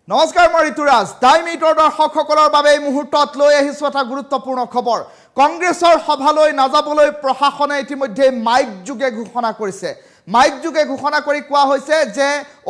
নমস্কাৰ মই ঋতুৰাজ টাইম 8 দৰ্শকসকলৰ বাবে এই মুহূৰ্তত লৈ আহিছো এটা গুৰুত্বপূৰ্ণ খবৰ কংগ্ৰেছৰ সভালৈ নাযাবলৈ প্ৰশাসনে ইতিমধ্যে মাইক যোগে ঘোষণা কৰিছে মাইক যোগে ঘোষণা কৰি কোৱা হৈছে যে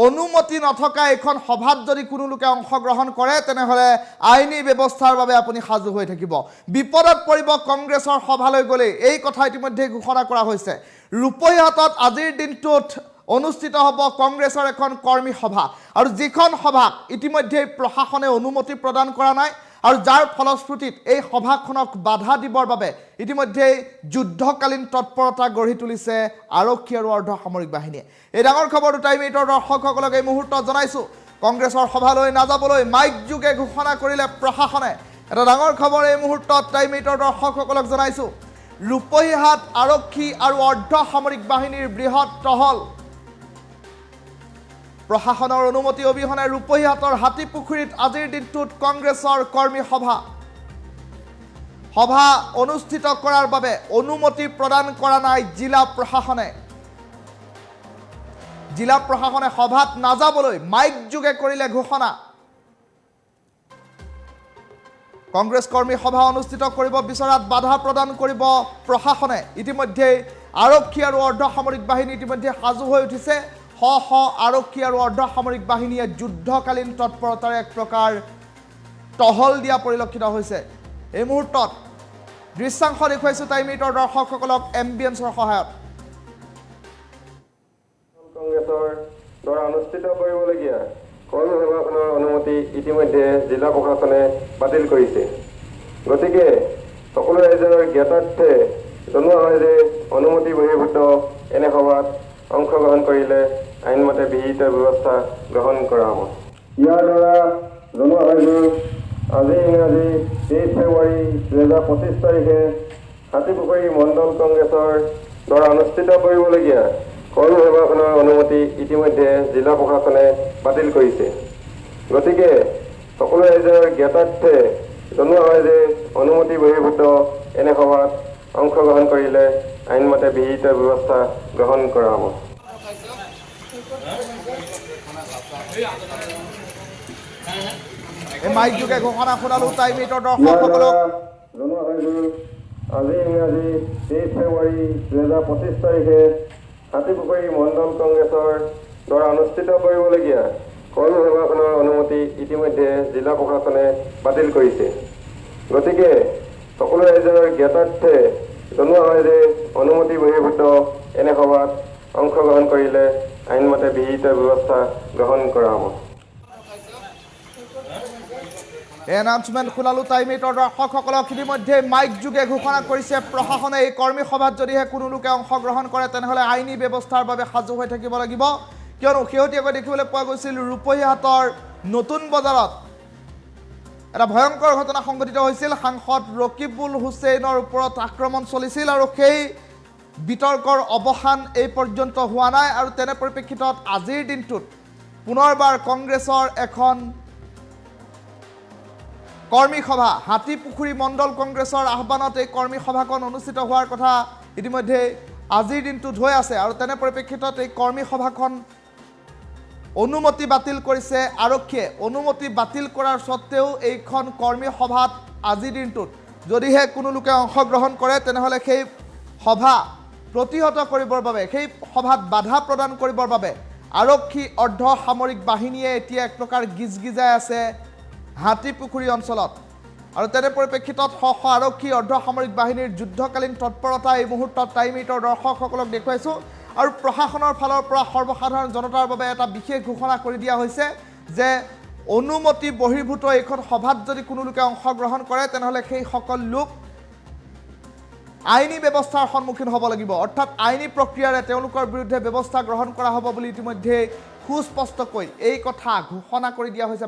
অনুমতি নথকা এখন সভাত যদি কোনো লোকে অংশগ্ৰহণ কৰে তেনেহলে আইনী ব্যৱস্থাৰ বাবে আপুনি সাজু হৈ থাকিব বিপদত পৰিব কংগ্ৰেছৰ সভালৈ গলে এই কথা ইতিমধ্যে ঘোষণা কৰা হৈছে ৰূপহীহাটত আজিৰ দিনটোত অনুষ্ঠিত হ'ব কংগ্ৰেছৰ এখন কৰ্মী সভা আৰু যিখন সভা ইতিমধ্যে প্ৰশাসনে অনুমতি প্ৰদান কৰা নাই আৰু যাৰ ফলস্ফূৰ্তিত এই সভাখনক বাধা দিবৰ বাবে ইতিমধ্যে যুদ্ধকালীন তৎপৰতা গঢ়ি তুলিছে আৰক্ষী আৰু অৰ্ধসামৰিক বাহিনীয়ে এই ডাঙৰ খবৰটো টাইম 8 দৰ্শকসকলক এই মুহূৰ্তত জনাইছো কংগ্ৰেছৰ সভালৈ নাযাবলৈ মাইক যোগে ঘোষণা কৰিলে প্ৰশাসনে এটা ডাঙৰ খবৰ এই মুহূৰ্তত টাইম 8 দৰ্শকসকলক জনাইছো ৰূপহীহাট আৰক্ষী আৰু অৰ্ধসামৰিক বাহিনীৰ বৃহৎ টহল প্ৰশাসনৰ অনুমতি অবিহনে ৰূপহীহাটৰ হাতীপুখুৰীত আজিৰ দিনটোত কংগ্ৰেছৰ কৰ্মী সভা অনুষ্ঠিত কৰাৰ বাবে অনুমতি প্ৰদান কৰা নাই জিলা প্ৰশাসনে সভাত নাযাবলৈ মাইক যোগে কৰিলে ঘোষণা কংগ্ৰেছ কৰ্মী সভা অনুষ্ঠিত কৰিব বিচৰাত বাধা প্ৰদান কৰিব প্ৰশাসনে ইতিমধ্যে আৰক্ষী আৰু অৰ্ধসামৰিক বাহিনী ইতিমধ্যে সাজু হৈ উঠিছে আৰক্ষী আৰু অৰ্ধসামৰিক বাহিনীয়ে যুদ্ধকালীন তৎপৰতাৰে এক প্ৰকাৰ টহল দিয়া পৰিলক্ষিত হৈছে এই মুহূৰ্তত দৃশ্যাংশ দেখুৱাইছো টাইম 8 দৰ্শকসকলক এম্বিয়েন্সৰ সহায়ত কংগ্ৰেছৰ দ্বাৰা অনুষ্ঠিত কৰিবলগীয়া কৰ্মী সভাখনৰ অনুমতি ইতিমধ্যে জিলা প্ৰশাসনে বাতিল কৰিছে গতিকে সকলো ৰাইজৰ জ্ঞাতাৰ্থে জনোৱা হয় যে অনুমতি বহিৰ্ভূত এনে সভাত অংশগ্ৰহণ কৰিলে আইনমতে বিহিত ব্যৱস্থা গ্ৰহণ কৰা হ'ব ইয়াৰ দ্বাৰা জনোৱা হয় যে আজি ইংৰাজী 23 ফেব্ৰুৱাৰী 2025 তাৰিখে হাতীপুখুৰী মণ্ডল কংগ্ৰেছৰ দ্বাৰা অনুষ্ঠিত কৰিবলগীয়া কৰ্মী সভাখনৰ অনুমতি ইতিমধ্যে জিলা প্ৰশাসনে বাতিল কৰিছে গতিকে সকলো ৰাইজৰ জ্ঞাতাৰ্থে জনোৱা হয় যে অনুমতি বহিৰ্ভূত এনে সভাত অংশগ্ৰহণ কৰিলে আইনমতে বিহিত ব্যৱস্থা গ্ৰহণ কৰা হ'ব মাইক যোগে ঘোষণা শুনালো টাইম 8 দৰ্শকসকলক জনোৱা হয় যে আজি ইংৰাজী 23 ফেব্ৰুৱাৰী 2025 তাৰিখে হাতীপুখুৰী মণ্ডল কংগ্ৰেছৰ দ্বাৰা অনুষ্ঠিত কৰিবলগীয়া কৰ্মী সভাখনৰ অনুমতি ইতিমধ্যে জিলা প্ৰশাসনে বাতিল কৰিছে গতিকে সকলো ৰাইজৰ জ্ঞাতাৰ্থে জনোৱা হয় যে অনুমতি বহিৰ্ভূত এনে সভাত অংশগ্ৰহণ কৰিলে আইনমতে বিহিত ব্যৱস্থা গ্ৰহণ কৰা হ'ব এনাউন্সমেন্ট শুনালো টাইম 8 দৰ্শকসকলক ইতিমধ্যে মাইক যোগে ঘোষণা কৰিছে প্ৰশাসনে এই কৰ্মী সভাত যদিহে কোনো লোকে অংশগ্ৰহণ কৰে তেনেহলে আইনী ব্যৱস্থাৰ বাবে সাজু হৈ থাকিব লাগিব কিয়নো শেহতীয়াকৈ দেখিবলৈ পোৱা গৈছিল ৰূপহীহাটৰ নতুন বজাৰত এটা ভয়ংকৰ ঘটনা সংঘটিত হৈছিল সাংসদ ৰকিবুল হুছেইনৰ ওপৰত আক্ৰমণ চলিছিল আৰু সেই বিতৰ্কৰ অৱসান এই পৰ্যন্ত হোৱা নাই আৰু তেনে পৰিপ্ৰেক্ষিতত আজিৰ দিনটোত পুনৰবাৰ কংগ্ৰেছৰ এখন কৰ্মী সভা হাতীপুখুৰী মণ্ডল কংগ্ৰেছৰ আহ্বানত এই কৰ্মী সভাখন অনুষ্ঠিত হোৱাৰ কথা ইতিমধ্যে আজিৰ দিনটোত হৈ আছে আৰু তেনে পৰিপ্ৰেক্ষিতত এই কৰ্মী সভাখন অনুমতি বাতিল কৰিছে আৰক্ষীয়ে অনুমতি বাতিল কৰাৰ স্বত্তেও এইখন কৰ্মী সভাত আজিৰ দিনটোত যদিহে কোনো লোকে অংশগ্ৰহণ কৰে তেনেহলে সেই সভা প্ৰতিহত কৰিবৰ বাবে সেই সভাত বাধা প্ৰদান কৰিবৰ বাবে আৰক্ষী অৰ্ধসামৰিক বাহিনীয়ে এতিয়া এক প্ৰকাৰ গিজগিজাই আছে হাতীপুখুৰী অঞ্চলত আৰু তেনে পৰিপ্ৰেক্ষিতত আৰক্ষী অৰ্ধসামৰিক বাহিনীৰ যুদ্ধকালীন তৎপৰতা এই মুহূৰ্তত টাইম 8 দৰ্শকসকলক দেখুৱাইছো আৰু প্ৰশাসনৰ ফালৰ পৰা সৰ্বসাধাৰণ জনতাৰ বাবে এটা বিশেষ ঘোষণা কৰি দিয়া হৈছে যে অনুমতি বহিৰ্ভূত এখন সভাত যদি কোনো লোকে অংশগ্ৰহণ কৰে তেনেহলে সেই সকল লোক আইনী ব্যৱস্থাৰ সন্মুখীন হ'ব লাগিব অৰ্থাৎ আইনী প্ৰক্ৰিয়াৰে তেওঁলোকৰ বিৰুদ্ধে ব্যৱস্থা গ্ৰহণ কৰা হ'ব বুলি ইতিমধ্যে সুস্পষ্টকৈ এই কথা ঘোষণা কৰি দিয়া হৈছে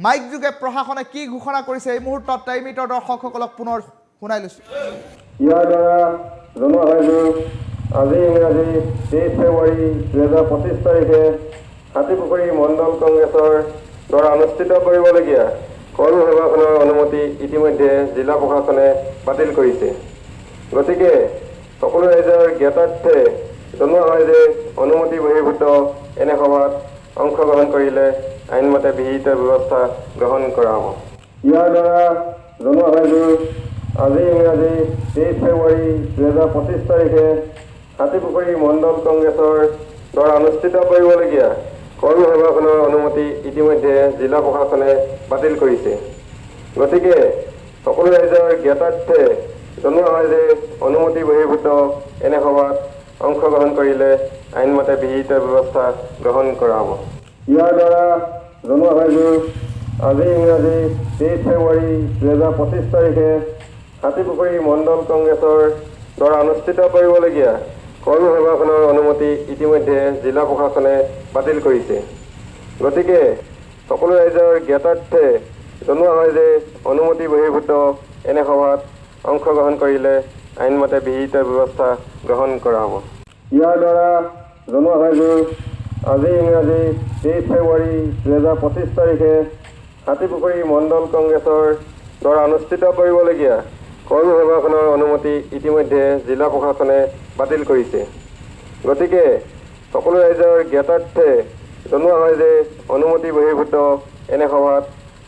মাইক যোগে প্ৰশাসনে কি ঘোষণা কৰিছে এই মুহূৰ্তত টাইম 8 দৰ্শকসকলক পুনৰ শুনাই লৈছো ইয়াৰ দ্বাৰা জনোৱা হয় যে আজি ইংৰাজী 23 ফেব্ৰুৱাৰী 2025 তাৰিখে হাতীপুখুৰী মণ্ডল কংগ্ৰেছৰ দ্বাৰা অনুষ্ঠিত কৰিবলগীয়া কৰ্মী সভাখনৰ অনুমতি ইতিমধ্যে জিলা প্ৰশাসনে বাতিল কৰিছে গতিকে সকলো ৰাইজৰ জ্ঞাতাৰ্থে জনোৱা হয় যে অনুমতি বহিৰ্ভূত এনে সভাত অংশগ্ৰহণ কৰিলে আইনমতে বিহিত ব্যৱস্থা গ্ৰহণ কৰা হ'ব। ইয়াৰ দ্বাৰা জনোৱা হয় যে আজি ইংৰাজী 23 ফেব্ৰুৱাৰী 2025 তাৰিখে হাতীপুখুৰী মণ্ডল কংগ্ৰেছৰ দ্বাৰা অনুষ্ঠিত কৰিবলগীয়া কৰ্মী সভাখনৰ অনুমতি ইতিমধ্যে জিলা প্ৰশাসনে বাতিল কৰিছে। গতিকে সকলো ৰাইজৰ জ্ঞাতাৰ্থে জনোৱা হয় যে অনুমতি বহিৰ্ভূত এনে সভাত অংশগ্ৰহণ কৰিলে আইনমতে বিহিত ব্যৱস্থা গ্ৰহণ কৰা হ'ব। ইয়াৰ দ্বাৰা জনোৱা হয় যে আজি ইংৰাজী 23 ফেব্ৰুৱাৰী 2025 তাৰিখে হাতীপুখুৰী মণ্ডল কংগ্ৰেছৰ দ্বাৰা অনুষ্ঠিত কৰিবলগীয়া কৰ্মী সভাখনৰ অনুমতি ইতিমধ্যে জিলা প্ৰশাসনে বাতিল কৰিছে। গতিকে সকলো ৰাইজৰ জ্ঞাতাৰ্থে জনোৱা হয় যে অনুমতি বহিৰ্ভূত এনে সভাত অংশগ্ৰহণ কৰিলে আইনমতে বিহিত ব্যৱস্থা গ্ৰহণ কৰা হ'ব। ইয়াৰ দ্বাৰা জনোৱা হয় যে আজি ইংৰাজী 23 ফেব্ৰুৱাৰী 2025 তাৰিখে হাতীপুখুৰী মণ্ডল কংগ্ৰেছৰ দ্বাৰা অনুষ্ঠিত কৰিবলগীয়া কৰ্মী সভাখনৰ অনুমতি ইতিমধ্যে জিলা প্ৰশাসনে বাতিল কৰিছে। গতিকে সকলো ৰাইজৰ জ্ঞাতাৰ্থে জনোৱা হয় যে অনুমতি বহিৰ্ভূত এনে সভাত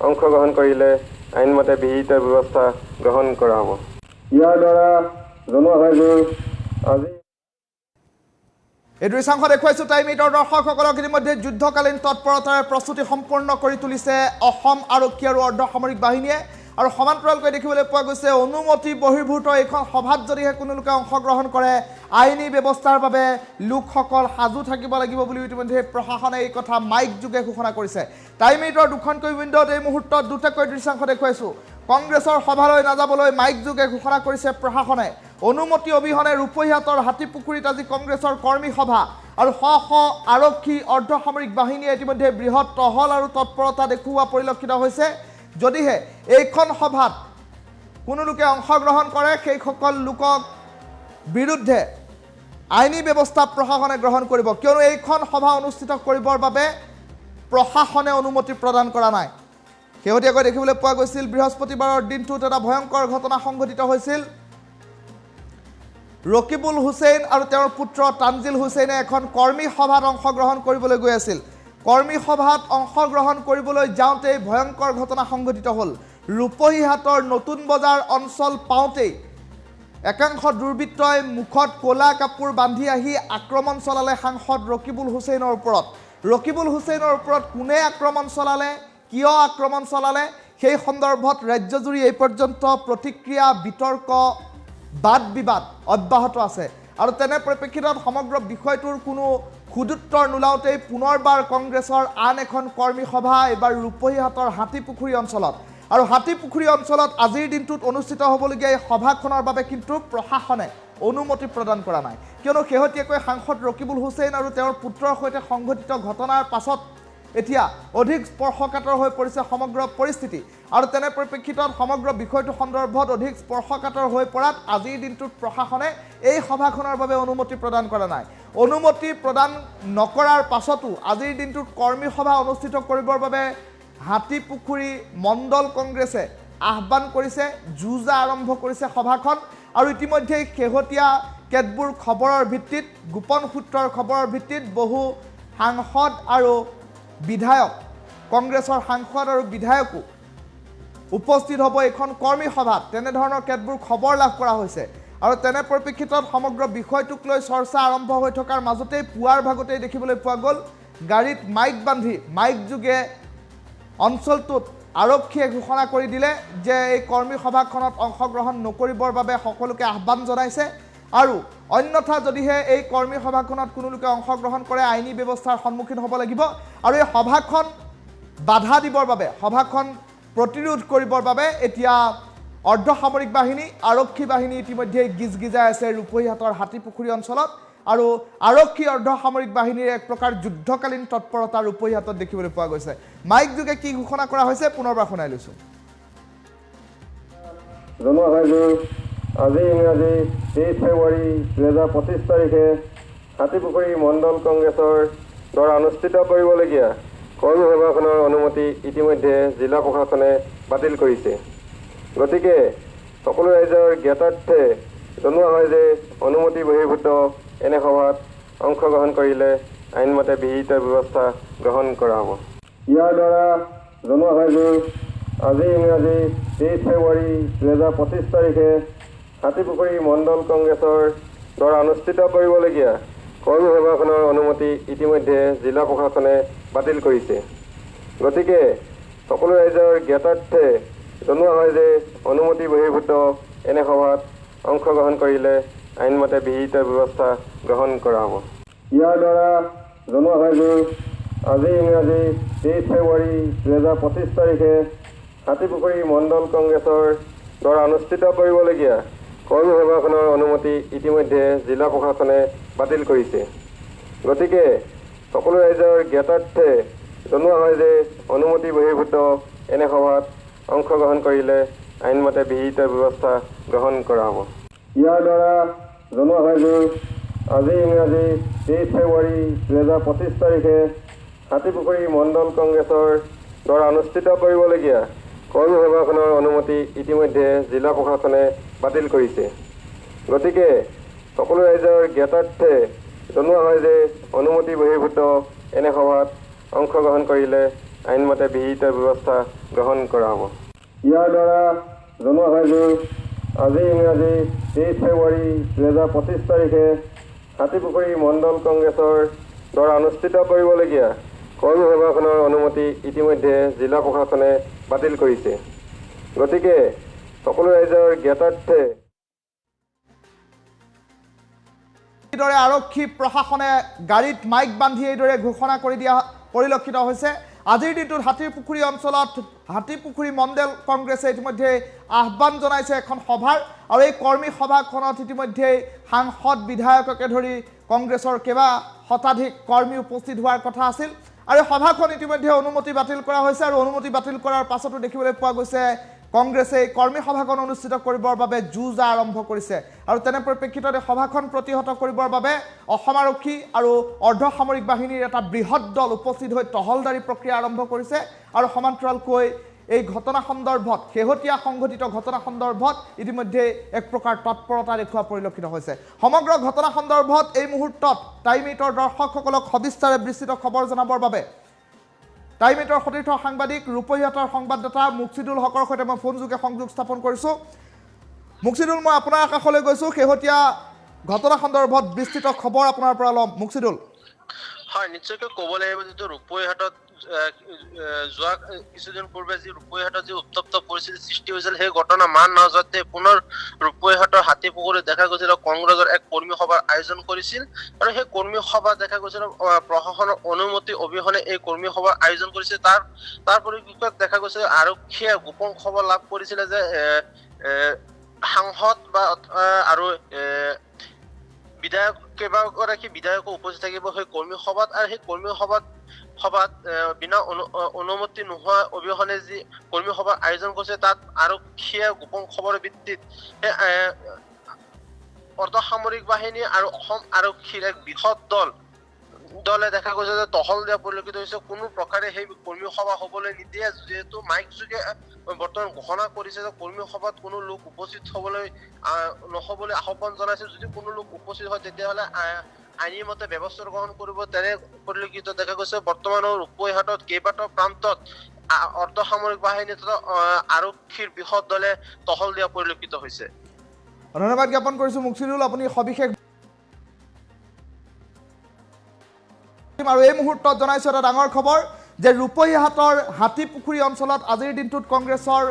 অংশগ্ৰহণ কৰিলে আইনমতে বিহিত ব্যৱস্থা গ্ৰহণ কৰা হ'ব। ইয়াৰ দ্বাৰা জনোৱা হয় যে আজি এই দৃশ্যাংশ দেখুৱাইছোঁ টাইম 8ৰ দৰ্শকসকলক। ইতিমধ্যে যুদ্ধকালীন তৎপৰতাৰে প্ৰস্তুতি সম্পূৰ্ণ কৰি তুলিছে অসম আৰক্ষী আৰু অৰ্ধসামৰিক বাহিনীয়ে। আৰু সমান্তৰালকৈ দেখিবলৈ পোৱা গৈছে অনুমতি বহিৰ্ভূত এইখন সভাত যদিহে কোনো লোকে অংশগ্ৰহণ কৰে আইনী ব্যৱস্থাৰ বাবে লোকসকল সাজু থাকিব লাগিব বুলি ইতিমধ্যে প্ৰশাসনে এই কথা মাইক যোগে ঘোষণা কৰিছে। টাইম 8ৰ দুখনকৈ উইণ্ডত এই মুহূৰ্তত দুটাকৈ দৃশ্যাংশ দেখুৱাইছোঁ। কংগ্ৰেছৰ সভালৈ নাযাবলৈ মাইক যোগে ঘোষণা কৰিছে প্ৰশাসনে। অনুমতি অবিহনে ৰূপহীহাটৰ হাতীপুখুৰীত আজি কংগ্ৰেছৰ কৰ্মী সভা আৰু শ শ আৰক্ষী অৰ্ধসামৰিক বাহিনীয়ে ইতিমধ্যে বৃহৎ টহল আৰু তৎপৰতা দেখুওৱা পৰিলক্ষিত হৈছে। যদিহে এইখন সভাত কোনো লোকে অংশগ্ৰহণ কৰে সেইসকল লোকক বিৰুদ্ধে আইনী ব্যৱস্থা প্ৰশাসনে গ্ৰহণ কৰিব, কিয়নো এইখন সভা অনুষ্ঠিত কৰিবৰ বাবে প্ৰশাসনে অনুমতি প্ৰদান কৰা নাই। শেহতীয়াকৈ দেখিবলৈ পোৱা গৈছিল বৃহস্পতিবাৰৰ দিনটোত এটা ভয়ংকৰ ঘটনা সংঘটিত হৈছিল। ৰকিবুল হুছেইন আৰু তেওঁৰ পুত্ৰ তানজিল হুছেইনে এখন কৰ্মী সভাত অংশগ্ৰহণ কৰিবলৈ গৈ আছিল। কৰ্মী সভাত অংশগ্ৰহণ কৰিবলৈ যাওঁতেই ভয়ংকৰ ঘটনা সংঘটিত হ'ল। ৰূপহীহাটৰ নতুন বজাৰ অঞ্চল পাওঁতেই একাংশ দুৰ্বৃত্তই মুখত ক'লা কাপোৰ বান্ধি আহি আক্ৰমণ চলালে সাংসদ ৰকিবুল হুছেইনৰ ওপৰত। ৰকিবুল হুছেইনৰ ওপৰত কোনে আক্ৰমণ চলালে, কিয় আক্ৰমণ চলালে, সেই সন্দৰ্ভত ৰাজ্যজুৰি এই পৰ্যন্ত প্ৰতিক্ৰিয়া, বিতৰ্ক, বাদ বিবাদ অব্যাহত আছে। আৰু তেনে পৰিপ্ৰেক্ষিতত সমগ্ৰ বিষয়টোৰ কোনো সুদুত্তৰ নোলাওঁতেই পুনৰবাৰ কংগ্ৰেছৰ আন এখন কৰ্মী সভা এইবাৰ ৰূপহীহাটৰ হাতীপুখুৰী অঞ্চলত। আৰু হাতীপুখুৰী অঞ্চলত আজিৰ দিনটোত অনুষ্ঠিত হ'বলগীয়া এই সভাখনৰ বাবে কিন্তু প্ৰশাসনে অনুমতি প্ৰদান কৰা নাই, কিয়নো শেহতীয়াকৈ সাংসদ ৰকিবুল হুছেইন আৰু তেওঁৰ পুত্ৰৰ সৈতে সংঘটিত ঘটনাৰ পাছত এতিয়া অধিক স্পৰ্শকাতৰ হৈ পৰিছে সমগ্ৰ পৰিস্থিতি। আৰু তেনে পৰিপ্ৰেক্ষিতত সমগ্ৰ বিষয়টো সন্দৰ্ভত অধিক স্পৰ্শকাতৰ হৈ পৰাত আজিৰ দিনটোত প্ৰশাসনে এই সভাখনৰ বাবে অনুমতি প্ৰদান কৰা নাই। অনুমতি প্ৰদান নকৰাৰ পাছতো আজিৰ দিনটোত কৰ্মী সভা অনুষ্ঠিত কৰিবৰ বাবে হাতীপুখুৰী মণ্ডল কংগ্ৰেছে আহ্বান কৰিছে, যুঁজা আৰম্ভ কৰিছে সভাখন। আৰু ইতিমধ্যে শেহতীয়া কেতবোৰ খবৰৰ ভিত্তিত, গোপন সূত্ৰৰ খবৰৰ ভিত্তিত বহু সাংসদ আৰু বিধায়ক, কংগ্ৰেছৰ সাংসদ আৰু বিধায়কো উপস্থিত হ'ব এইখন কৰ্মী সভাত, তেনেধৰণৰ কেতবোৰ খবৰ লাভ কৰা হৈছে। আৰু তেনে পৰিপ্ৰেক্ষিতত সমগ্ৰ বিষয়টোক লৈ চৰ্চা আৰম্ভ হৈ থকাৰ মাজতেই পুৱাৰ ভাগতেই দেখিবলৈ পোৱা গ'ল গাড়ীত মাইক বান্ধি মাইক যোগে অঞ্চলটোত আৰক্ষীয়ে ঘোষণা কৰি দিলে যে এই কৰ্মী সভাখনত অংশগ্ৰহণ নকৰিবৰ বাবে সকলোকে আহ্বান জনাইছে। আৰু অন্যথা যদিহে এই কৰ্মী সভাখনত কোনো লোকে অংশগ্ৰহণ কৰে আইনী ব্যৱস্থাৰ সন্মুখীন হ'ব লাগিব। আৰু এই সভাখন বাধা দিবৰ বাবে, সভাখন প্ৰতিৰোধ কৰিবৰ বাবে এতিয়া অৰ্ধসামৰিক বাহিনী, আৰক্ষী বাহিনী ইতিমধ্যে গিজগিজাই আছে ৰূপহীহাটৰ হাতীপুখুৰী অঞ্চলত। আৰু আৰক্ষী অৰ্ধসামৰিক বাহিনীৰ এক প্ৰকাৰ যুদ্ধকালীন তৎপৰতা ৰূপহীহাটত দেখিবলৈ পোৱা গৈছে। মাইক যোগে কি ঘোষণা কৰা হৈছে পুনৰবাৰ শুনাই লৈছোঁ। জনোৱা হয় যে আজি ইংৰাজী 23 ফেব্ৰুৱাৰী 2025 তাৰিখে হাতীপুখুৰী মণ্ডল কংগ্ৰেছৰ দ্বাৰা অনুষ্ঠিত কৰিবলগীয়া কৰ্মী সভাখনৰ অনুমতি ইতিমধ্যে জিলা প্ৰশাসনে বাতিল কৰিছে। গতিকে সকলো ৰাইজৰ জ্ঞাতাৰ্থে জনোৱা হয় যে অনুমতি বহিৰ্ভূত এনে সভাত অংশগ্ৰহণ কৰিলে আইনমতে বিহিত ব্যৱস্থা গ্ৰহণ কৰা হ'ব। ইয়াৰ দ্বাৰা জনোৱা হয় যে আজি ইংৰাজী 23 ফেব্ৰুৱাৰী 2025 তাৰিখে হাতীপুখুৰী মণ্ডল কংগ্ৰেছৰ দ্বাৰা অনুষ্ঠিত কৰিবলগীয়া কৰ্মী সভাখনৰ অনুমতি ইতিমধ্যে জিলা প্ৰশাসনে বাতিল কৰিছে। গতিকে সকলো ৰাইজৰ জ্ঞাতাৰ্থে জনোৱা হয় যে অনুমতি বহিৰ্ভূত এনে সভাত অংশগ্ৰহণ কৰিলে আইনমতে বিহিত ব্যৱস্থা গ্ৰহণ কৰা হ'ব। ইয়াৰ দ্বাৰা জনোৱা হয় যে আজি ইংৰাজী 23 ফেব্ৰুৱাৰী 2025 তাৰিখে হাতীপুখুৰী মণ্ডল কংগ্ৰেছৰ দ্বাৰা অনুষ্ঠিত কৰিবলগীয়া কৰ্মী সভাখনৰ অনুমতি ইতিমধ্যে জিলা প্ৰশাসনে বাতিল কৰিছে। গতিকে সকলো ৰাইজৰ জ্ঞাতাৰ্থে জনোৱা হয় যে অনুমতি বহিৰ্ভূত এনে সভাত অংশগ্ৰহণ কৰিলে আইনমতে বিহিত ব্যৱস্থা গ্ৰহণ কৰা হ'ব। ইয়াৰ দ্বাৰা জনোৱা হয় যে আজি ইংৰাজী 23 ফেব্ৰুৱাৰী 2025 তাৰিখে হাতীপুখুৰী মণ্ডল কংগ্ৰেছৰ দ্বাৰা অনুষ্ঠিত কৰিবলগীয়া কৰ্মী সভাখনৰ অনুমতি ইতিমধ্যে জিলা প্ৰশাসনে বাতিল কৰিছে। গতিকে সকলো ৰাইজৰ জ্ঞাতাৰ্থে জনোৱা হয় যে অনুমতি বহিৰ্ভূত এনে সভাত অংশগ্ৰহণ কৰিলে আইনমতে বিহিত ব্যৱস্থা গ্ৰহণ কৰা হ'ব। ইয়াৰ দ্বাৰা জনোৱা হয় যে আজি ইংৰাজী 23 ফেব্ৰুৱাৰী 2025 তাৰিখে হাতীপুখুৰী মণ্ডল কংগ্ৰেছৰ দ্বাৰা অনুষ্ঠিত কৰিবলগীয়া কৰ্মী সভাখনৰ অনুমতি ইতিমধ্যে জিলা প্ৰশাসনে বাতিল কৰিছে। গতিকে সকলো ৰাইজৰ জ্ঞাতাৰ্থে এইদৰে আৰক্ষী প্ৰশাসনে গাড়ীত মাইক বান্ধি এইদৰে ঘোষণা কৰি দিয়া পৰিলক্ষিত হৈছে। আজিৰ দিনটোত হাতীপুখুৰী অঞ্চলত হাতীপুখুৰী মণ্ডল কংগ্ৰেছে ইতিমধ্যে আহ্বান জনাইছে এখন সভাৰ, আৰু এই কৰ্মী সভাখনত ইতিমধ্যে সাংসদ বিধায়ককে ধৰি কংগ্ৰেছৰ কেইবা শতাধিক কৰ্মী উপস্থিত হোৱাৰ কথা আছিল। আৰু সভাখন ইতিমধ্যে অনুমতি বাতিল কৰা হৈছে, আৰু অনুমতি বাতিল কৰাৰ পাছতো দেখিবলৈ পোৱা গৈছে কংগ্ৰেছে কৰ্মী সভাখন অনুষ্ঠিত কৰিবৰ বাবে যুঁজ আৰম্ভ কৰিছে। আৰু তেনে পৰিপ্ৰেক্ষিতত সভাখন প্ৰতিহত কৰিবৰ বাবে অসম আৰক্ষী আৰু অৰ্ধসামৰিক বাহিনীৰ এটা বৃহৎ দল উপস্থিত হৈ টহলদাৰী প্ৰক্ৰিয়া আৰম্ভ কৰিছে। আৰু সমান্তৰালকৈ এই ঘটনা সন্দৰ্ভত শেহতীয়া সংঘটিত ঘটনা সন্দৰ্ভত ইতিমধ্যে এক প্ৰকাৰ তৎপৰতা দেখুওৱা পৰিলক্ষিত হৈছে। সমগ্ৰ ঘটনা সন্দৰ্ভত এই মুহূৰ্তত টাইম 8ৰ দৰ্শকসকলক সবিস্তাৰে বিস্তৃত খবৰ জনাবৰ বাবে টাইম 8ৰ সতীৰ্থ সাংবাদিক ৰূপহীহঁতৰ সংবাদদাতা মুকছিদুল হকৰ সৈতে মই ফোনযোগে সংযোগ স্থাপন কৰিছোঁ। মুকছিদুল, মই আপোনাৰ কাষলৈ গৈছোঁ, শেহতীয়া ঘটনা সন্দৰ্ভত বিস্তৃত খবৰ আপোনাৰ পৰা ল'ম। মুকছিদুল। হয়, নিশ্চয়কৈ ক'ব লাগিব যিটো ৰূপহীহাটত যোৱা কিছুদিন পূৰ্বে যি ৰূপহীহাটত যি উত্তপ্ত পৰিস্থিতি সৃষ্টি হৈছিল, সেই ঘটনা মান নাযাওঁতে পুনৰ ৰূপহীহাটৰ হাতীপুখুৰীত দেখা গৈছিল কংগ্ৰেছৰ এক কৰ্মী সভাৰ আয়োজন কৰিছিল। আৰু সেই কৰ্মী সভা দেখা গৈছিল প্ৰশাসনৰ অনুমতি অবিহনে এই কৰ্মী সভাৰ আয়োজন কৰিছিল। তাৰ পৰিপ্ৰেক্ষিতত দেখা গৈছিল আৰক্ষীয়ে গোপন খবৰ লাভ কৰিছিলে যে সাংসদ বা আৰু বিধায়ক কেইবাগৰাকী বিধায়কো উপস্থিত থাকিব সেই কৰ্মী সভাত। আৰু সেই কৰ্মী সভাত বিনা অনুমতি নোহোৱা অবিহনে যি কৰ্মী সভাৰ আয়োজন কৰিছে, তাত আৰক্ষীয়ে গোপন খবৰৰ ভিত্তিত অৰ্ধসামৰিক বাহিনী আৰু অসম আৰক্ষীৰ এক বৃহৎ দলে দেখা গৈছে যে টহল দিয়া পৰিলক্ষিত হৈছে। কোনো প্ৰকাৰে সেই কৰ্মী সভা হবলৈ নিদিয়ে, যিহেতু মাইক যোগে বৰ্তমান ঘোষণা কৰিছে যে কৰ্মী সভাত কোনো লোক উপস্থিত নহবলৈ আহ্বান জনাইছে। যদি কোনো লোক উপস্থিত হয় তেতিয়াহ'লে আইনী মতে ব্যৱস্থা গ্ৰহণ কৰিব, তেনে পৰিলক্ষিত দেখা গৈছে। বৰ্তমানৰ ৰূপহীহাটত কেইবাটাও প্ৰান্তত অৰ্ধসামৰিক বাহিনী তথা আৰক্ষীৰ বৃহৎ দলে টহল দিয়া পৰিলক্ষিত হৈছে। ধন্যবাদ জ্ঞাপন কৰিছোঁ মুকছিদুল, আপুনি সবিশেষ। আৰু এই মুহূৰ্তত জনাইছোঁ এটা ডাঙৰ খবৰ যে ৰূপহীহাটৰ হাতীপুখুৰী অঞ্চলত আজিৰ দিনটোত কংগ্ৰেছৰ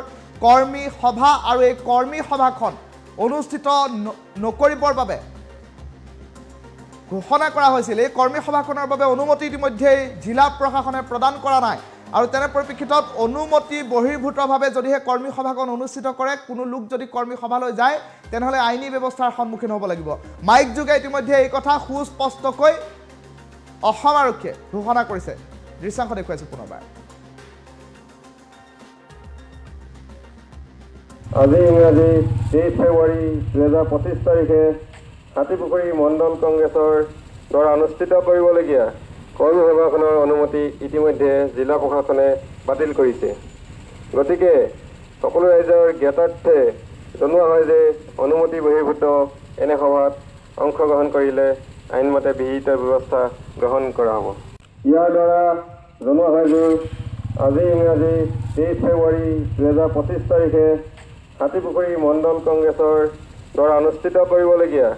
কৰ্মী সভা, আৰু এই কৰ্মী সভাখন অনুষ্ঠিত নকৰিবৰ বাবে ঘোষণা কৰা হৈছিল। এই কৰ্মী সভাখনৰ বাবে অনুমতি ইতিমধ্যেই জিলা প্ৰশাসনে প্ৰদান কৰা নাই। আৰু তেনে পৰিপ্ৰেক্ষিতত অনুমতি বহিৰ্ভূতভাৱে যদিহে কৰ্মী সভাখন অনুষ্ঠিত কৰে, কোনো লোক যদি কৰ্মী সভালৈ যায় তেনেহ'লে আইনী ব্যৱস্থাৰ সন্মুখীন হ'ব লাগিব। মাইক যোগে ইতিমধ্যে এই কথা সুস্পষ্টকৈ অসম আৰক্ষীয়ে ঘোষণা কৰিছে। দৃশ্যাংশ দেখুৱাইছোঁ পুনৰবাৰ। আজি ইংৰাজী 23 ফেব্ৰুৱাৰী 2025 তাৰিখে হাতীপুখুৰী মণ্ডল কংগ্ৰেছৰ দ্বাৰা অনুষ্ঠিত কৰিবলগীয়া কৰ্মী সভাখনৰ অনুমতি ইতিমধ্যে জিলা প্ৰশাসনে বাতিল কৰিছে। গতিকে সকলো ৰাইজৰ জ্ঞাতাৰ্থে জনোৱা হয় যে অনুমতি বহিৰ্ভূত এনে সভাত অংশগ্ৰহণ কৰিলে আইনমতে বিহিত ব্যৱস্থা গ্ৰহণ কৰা হ'ব। ইয়াৰ দ্বাৰা জনোৱা হয় যে আজি ইংৰাজী 23 ফেব্ৰুৱাৰী 2025 তাৰিখে হাতীপুখুৰী মণ্ডল কংগ্ৰেছৰ দ্বাৰা অনুষ্ঠিত কৰিবলগীয়া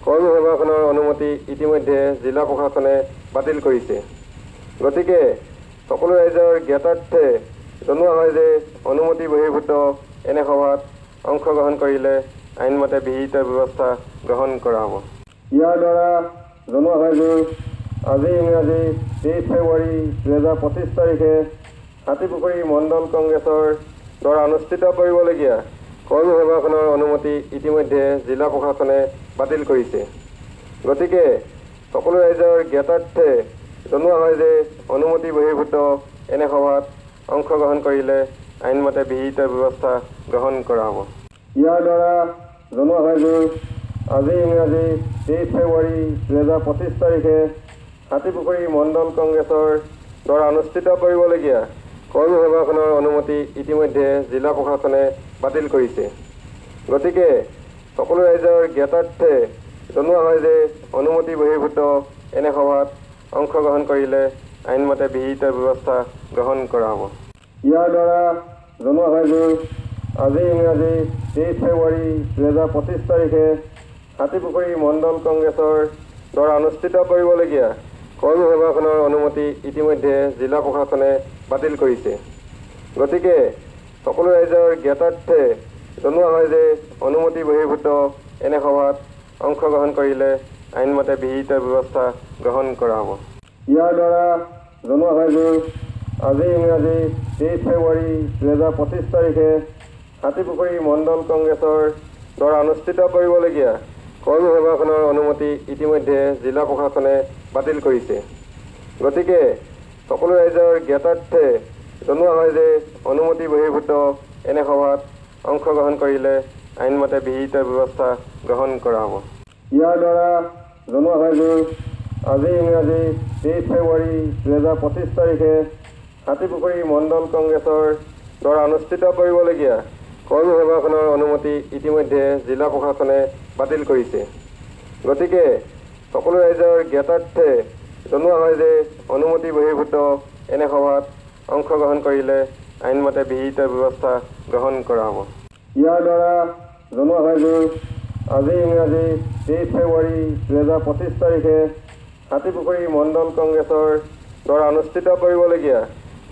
কৰ্মসভাখনৰ অনুমতি ইতিমধ্যে জিলা প্ৰশাসনে বাতিল কৰিছে। গতিকে সকলো ৰাইজৰ জ্ঞাতাৰ্থে জনোৱা হয় যে অনুমতি বহিৰ্ভূত এনে সভাত অংশগ্ৰহণ কৰিলে আইনমতে বিহিত ব্যৱস্থা গ্ৰহণ কৰা হ'ব। ইয়াৰ দ্বাৰা জনোৱা হয় যে আজি ইংৰাজী 23 ফেব্ৰুৱাৰী 2025 তাৰিখে হাতীপুখুৰী মণ্ডল কংগ্ৰেছৰ দ্বাৰা অনুষ্ঠিত কৰিবলগীয়া কৰ্মসভাখনৰ অনুমতি ইতিমধ্যে জিলা প্ৰশাসনে বাতিল কৰিছে। গতিকে সকলো ৰাইজৰ জ্ঞাতাৰ্থে জনোৱা হয় যে অনুমতি বহিৰ্ভূত এনে সভাত অংশগ্ৰহণ কৰিলে আইনমতে বিহিত ব্যৱস্থা গ্ৰহণ কৰা হ'ব। ইয়াৰ দ্বাৰা জনোৱা হয় যে আজি ইংৰাজী 23 ফেব্ৰুৱাৰী 2025 তাৰিখে হাতীপুখুৰী মণ্ডল কংগ্ৰেছৰ দ্বাৰা অনুষ্ঠিত কৰিবলগীয়া কৰ্মসভাখনৰ অনুমতি ইতিমধ্যে জিলা প্ৰশাসনে বাতিল কৰিছে। গতিকে সকলো ৰাইজৰ জ্ঞাতাৰ্থে জনোৱা হয় যে অনুমতি বহিৰ্ভূত এনে সভাত অংশগ্ৰহণ কৰিলে আইনমতে বিহিত ব্যৱস্থা গ্ৰহণ কৰা হ'ব। ইয়াৰ দ্বাৰা জনোৱা হয় যে আজি ইংৰাজী 23 ফেব্ৰুৱাৰী 2025 তাৰিখে হাতীপুখুৰী মণ্ডল কংগ্ৰেছৰ দ্বাৰা অনুষ্ঠিত কৰিবলগীয়া কৰ্মসভাখনৰ অনুমতি ইতিমধ্যে জিলা প্ৰশাসনে বাতিল কৰিছে। গতিকে সকলো ৰাইজৰ জ্ঞাতাৰ্থে জনোৱা হয় যে অনুমতি বহিৰ্ভূত এনে সভাত অংশগ্ৰহণ কৰিলে আইনমতে বিহিত ব্যৱস্থা গ্ৰহণ কৰা হ'ব। ইয়াৰ দ্বাৰা জনোৱা হয় যে আজি ইংৰাজী 23 ফেব্ৰুৱাৰী 2025 তাৰিখে হাতীপুখুৰী মণ্ডল কংগ্ৰেছৰ দ্বাৰা অনুষ্ঠিত কৰিবলগীয়া কৰ্মসভাখনৰ অনুমতি ইতিমধ্যে জিলা প্ৰশাসনে বাতিল কৰিছে। গতিকে সকলো ৰাইজৰ জ্ঞাতাৰ্থে জনোৱা হয় যে অনুমতি বহিৰ্ভূত এনে সভাত অংশগ্ৰহণ কৰিলে আইনমতে বিহিত ব্যৱস্থা গ্ৰহণ কৰা হ'ব। ইয়াৰ দ্বাৰা জনোৱা হয় যে আজি ইংৰাজী 23 ফেব্ৰুৱাৰী 2025 তাৰিখে হাতীপুখুৰী মণ্ডল কংগ্ৰেছৰ দ্বাৰা অনুষ্ঠিত কৰিবলগীয়া কৰ্মসভাখনৰ অনুমতি ইতিমধ্যে জিলা প্ৰশাসনে বাতিল কৰিছে। গতিকে সকলো ৰাইজৰ জ্ঞাতাৰ্থে জনোৱা হয় যে অনুমতি বহিৰ্ভূত এনে সভাত অংশগ্ৰহণ কৰিলে আইনমতে বিহিত ব্যৱস্থা গ্ৰহণ কৰা হ'ব। ইয়াৰ দ্বাৰা জনোৱা হয় যে আজি ইংৰাজী 23 ফেব্ৰুৱাৰী 2025 তাৰিখে হাতীপুখুৰী মণ্ডল কংগ্ৰেছৰ দ্বাৰা অনুষ্ঠিত কৰিবলগীয়া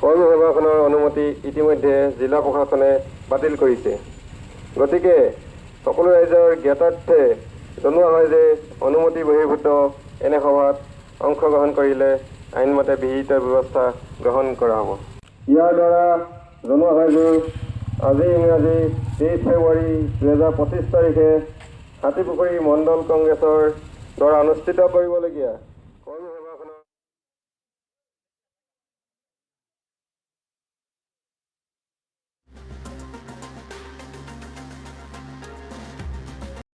কৰ্মসভাখনৰ অনুমতি ইতিমধ্যে জিলা প্ৰশাসনে বাতিল কৰিছে। গতিকে সকলো ৰাইজৰ জ্ঞাতাৰ্থে জনোৱা হয় যে অনুমতি বহিৰ্ভূত এনে সভাত অংশগ্ৰহণ কৰিলে আইনমতে বিহিত ব্যৱস্থা গ্ৰহণ কৰা হ'ব। ইয়াৰ দ্বাৰা জনোৱা হয় যে আজি ইংৰাজী 23 ফেব্ৰুৱাৰী 2025 তাৰিখে হাতীপুখুৰী মণ্ডল কংগ্ৰেছৰ দ্বাৰা অনুষ্ঠিত কৰিবলগীয়া